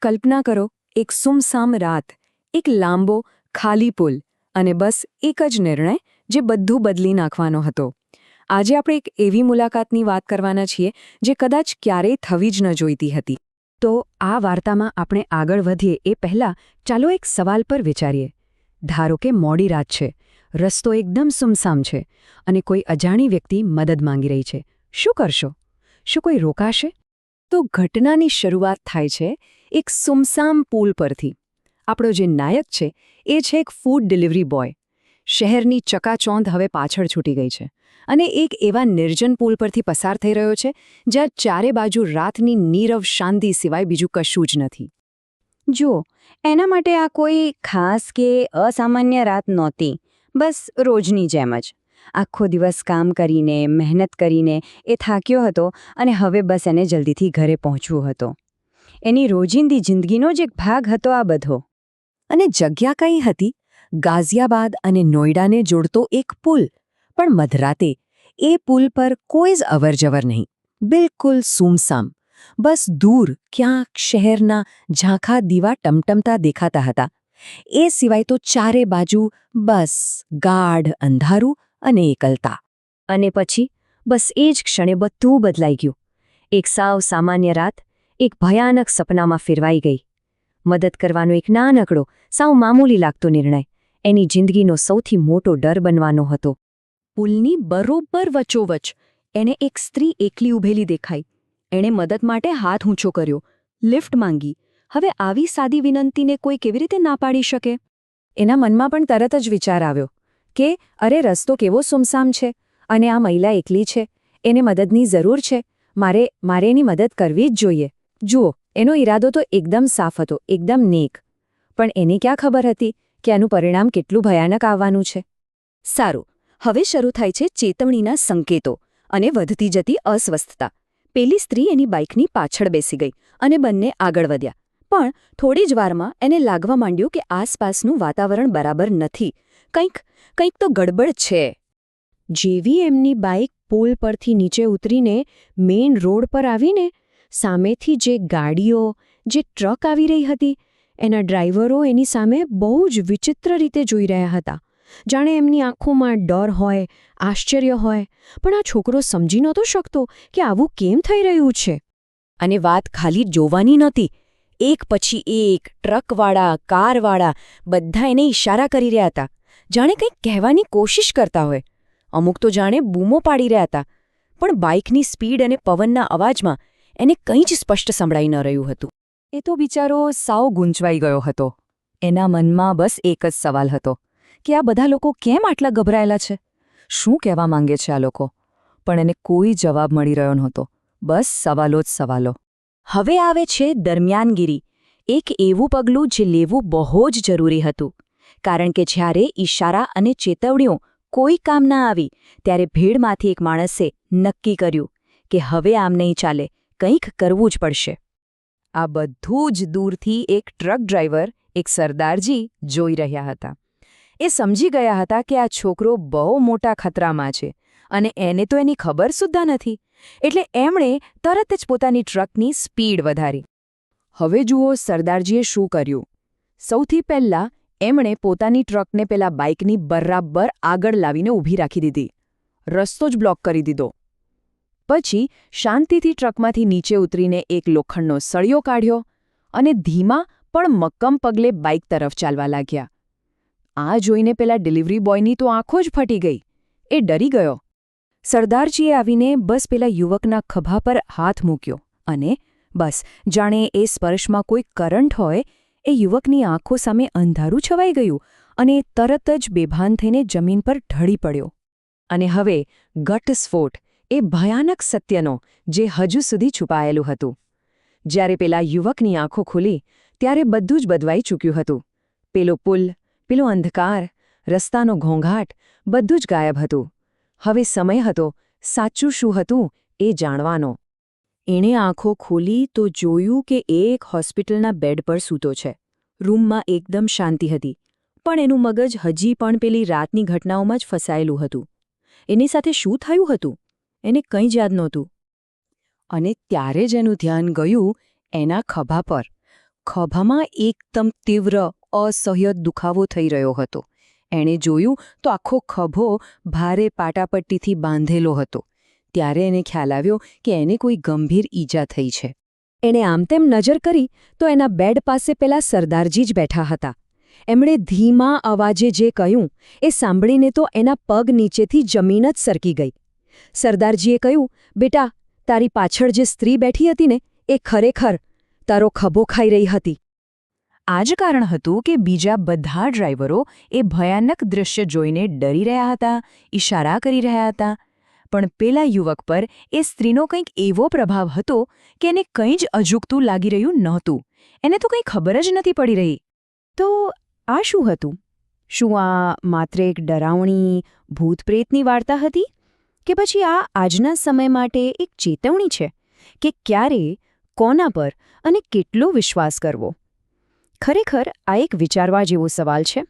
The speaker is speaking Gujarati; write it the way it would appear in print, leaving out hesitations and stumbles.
કલ્પના કરો, એક સુમસામ રાત, એક લાંબો ખાલી પુલ અને બસ એક જ નિર્ણય જે બધું બદલી નાખવાનો હતો. આજે આપણે એક એવી મુલાકાતની વાત કરવાના છીએ જે કદાચ ક્યારેય થવી જ ન જોઈતી હતી. તો આ વાર્તામાં આપણે આગળ વધીએ એ પહેલાં ચાલો એક સવાલ પર વિચારીએ. ધારો કે મોડી રાત છે, રસ્તો એકદમ સુમસામ છે અને કોઈ અજાણી વ્યક્તિ મદદ માંગી રહી છે. શું કરશો? શું કોઈ રોકાશે? તો ઘટનાની શરૂઆત થાય છે એક સુમસામ પુલ પરથી. આપણો જે નાયક છે એ છે એક ફૂડ ડિલિવરી બોય. શહેરની ચકાચોંધ હવે પાછળ છૂટી ગઈ છે અને એક એવા નિર્જન પુલ પરથી પસાર થઈ રહ્યો છે જ્યાં ચારે બાજુ રાતની નીરવ શાંતિ સિવાય બીજું કશું જ નથી. જુઓ, એના માટે આ કોઈ ખાસ કે અસામાન્ય રાત નહોતી. બસ રોજની જેમ જ. આખો દિવસ કામ કરીને, મહેનત કરીને એ થાક્યો હતો અને હવે બસ એને જલ્દીથી ઘરે પહોંચવું હતો. એની રોજિંદી જિંદગીનો જ એક ભાગ હતો આ બધો. અને જગ્યા કઈ હતી? ગાઝિયાબાદ અને નોઈડાને જોડતો એક પુલ. પણ મધરાતે એ પુલ પર કોઈ જ અવરજવર નહીં. બિલકુલ સૂમસામ. બસ દૂર ક્યાંક શહેરના ઝાંખા દીવા ટમટમતા દેખાતા હતા. એ સિવાય તો ચારે બાજુ બસ ગાઢ અંધારું અને એકલતા. અને પછી બસ એ જ ક્ષણે બધું બદલાઈ ગયું. એક સાવ સામાન્ય રાત એક ભયાનક સપનામાં ફેરવાઈ ગઈ. મદદ કરવાનો એક નાનકડો, સાવ મામૂલી લાગતો નિર્ણય એની જિંદગીનો સૌથી મોટો ડર બનવાનો હતો. પુલની બરોબર વચ્ચોવચ એને એક સ્ત્રી એકલી ઊભેલી દેખાઈ. એણે મદદ માટે હાથ ઊંચો કર્યો, લિફ્ટ માંગી. હવે આવી સાદી વિનંતીને કોઈ કેવી રીતે ના પાડી શકે? એના મનમાં પણ તરત જ વિચાર આવ્યો કે અરે રસ્તો કેવો સુમસામ છે અને આ મહિલા એકલી છે, એને મદદની જરૂર છે, મારે એની મદદ કરવી જ જોઈએ. જુઓ, એનો ઈરાદો તો એકદમ સાફ હતો, એકદમ નેક. પણ એને ક્યાં ખબર હતી કે આનું પરિણામ કેટલું ભયાનક આવવાનું છે? સારું, હવે શરૂ થાય છે ચેતવણીના સંકેતો અને વધતી જતી અસ્વસ્થતા. પેલી સ્ત્રી એની બાઇકની પાછળ બેસી ગઈ અને બંને આગળ વધ્યા. પણ થોડી જ વારમાં એને લાગવા માંડ્યું કે આસપાસનું વાતાવરણ બરાબર નથી. કંઈક તો ગડબડ છે. જેવી એમની બાઇક પુલ પરથી નીચે ઉતરીને મેઇન રોડ પર આવીને, સામેથી જે ગાડીઓ, જે ટ્રક આવી રહી હતી, એના ડ્રાઈવરો એની સામે બહુ જ વિચિત્ર રીતે જોઈ રહ્યા હતા. જાણે એમની આંખોમાં ડર હોય, આશ્ચર્ય હોય. પણ આ છોકરો સમજી નહોતો શકતો કે આવું કેમ થઈ રહ્યું છે. અને વાત ખાલી જોવાની નહોતી. એક પછી એક ટ્રકવાળા, કારવાળા બધા એને ઈશારા કરી રહ્યા હતા. જાણે કંઈક કહેવાની કોશિશ કરતા હોય. અમુક તો જાણે બૂમો પાડી રહ્યા હતા. પણ બાઇકની સ્પીડ અને પવનના અવાજમાં એને કંઈ જ સ્પષ્ટ સંભળાઈ ન રહ્યું હતું. એ તો બિચારો સાવ ગૂંચવાઈ ગયો હતો. એના મનમાં બસ એક જ સવાલ હતો કે આ બધા લોકો કેમ આટલા ગભરાયેલા છે? શું કહેવા માંગે છે આ લોકો? પણ એને કોઈ જવાબ મળી રહ્યો નહોતો. બસ સવાલો જ સવાલો. હવે આવે છે દરમિયાનગીરી. એક એવું પગલું જે લેવું બહુ જ જરૂરી હતું. કારણ કે જ્યારે ઈશારા અને ચેતવણીઓ કોઈ કામ ના આવી, ત્યારે ભીડમાંથી એક માણસે નક્કી કર્યું કે હવે આમ નહીં ચાલે, કંઈક કરવું જ પડશે. આ બધું જ દૂરથી એક ટ્રક ડ્રાઈવર, એક સરદારજી જોઈ રહ્યા હતા. એ સમજી ગયા હતા કે આ છોકરો બહુ મોટા ખતરામાં છે અને એને તો એની ખબર સુદ્ધા નથી. એટલે એમણે તરત જ પોતાની ટ્રકની સ્પીડ વધારી. હવે જુઓ સરદારજીએ શું કર્યું. સૌથી પહેલાં એમણે પોતાની ટ્રકને પેલા બાઇકની બરાબર આગળ લાવીને ઊભી રાખી દીધી. રસ્તો જ બ્લોક કરી દીધો. પછી શાંતિથી ટ્રકમાંથી નીચે ઉતરીને એક લોખંડનો સળિયો કાઢ્યો અને ધીમા પણ મક્કમ પગલે બાઇક તરફ ચાલવા લાગ્યા. આ જોઈને પેલા ડિલિવરી બોયની તો આંખો જ ફટી ગઈ. એ ડરી ગયો. સરદારજીએ આવીને બસ પેલા યુવકના ખભા પર હાથ મૂક્યો અને બસ જાણે એ સ્પર્શમાં કોઈ કરંટ હોય, એ યુવકની આંખો સામે અંધારું છવાઈ ગયું અને તરત જ બેભાન થઈને જમીન પર ઢળી પડ્યો. અને હવે ઘટસ્ફોટ, એ ભયાનક સત્યનો જે હજુ સુધી છુપાયેલું હતું. જ્યારે પેલા યુવકની આંખો ખુલી ત્યારે બધું જ બદલાઈ ચૂક્યું હતું. પેલો પુલ, પેલો અંધકાર, રસ્તાનો ઘોંઘાટ બધું જ ગાયબ હતું. હવે સમય હતો સાચું શું હતું એ જાણવાનો. એણે આંખો ખોલી તો જોયું કે એ એક હોસ્પિટલના બેડ પર સૂતો છે. રૂમમાં એકદમ શાંતિ હતી, પણ એનું મગજ હજી પણ પેલી રાતની ઘટનાઓમાં જ ફસાયેલું હતું. એની સાથે શું થયું હતું એને કંઈ જ યાદ નહોતું. અને ત્યારે જ એનું ધ્યાન ગયું એના ખભા પર. ખભામાં એકદમ તીવ્ર અસહ્ય દુખાવો થઈ રહ્યો હતો. એણે જોયું તો આખો ખભો ભારે પાટાપટ્ટીથી બાંધેલો હતો. ત્યારે એને ખ્યાલ આવ્યો કે એને કોઈ ગંભીર ઈજા થઈ છે. એણે આમ તેમ નજર કરી તો એના બેડ પાસે પેલા સરદારજી જ બેઠા હતા. એમણે ધીમા અવાજે જે કહ્યું એ સાંભળીને તો એના પગ નીચેથી જમીન જ સરકી ગઈ. સરદારજીએ કહ્યું, બેટા, તારી પાછળ જે સ્ત્રી બેઠી હતી ને એ ખરેખર તારો ખભો ખાઈ રહી હતી. આ જ કારણ હતું કે બીજા બધા ડ્રાઈવરો એ ભયાનક દૃશ્ય જોઈને ડરી રહ્યા હતા, ઈશારા કરી રહ્યા હતા. પણ પેલા યુવક પર એ સ્ત્રીનો કંઈક એવો પ્રભાવ હતો કે એને કંઈ જ અજુગતું લાગી રહ્યું નહોતું. એને તો કંઈ ખબર જ નથી પડી રહી. તો આ શું હતું? શું આ માત્ર એક ડરાવણી ભૂતપ્રેતની વાર્તા હતી? કે પછી આ આજના સમય માટે એક ચેતવણી છે કે ક્યારે, કોના પર અને કેટલો વિશ્વાસ કરવો? ખરેખર આ એક વિચારવા જેવો સવાલ છે.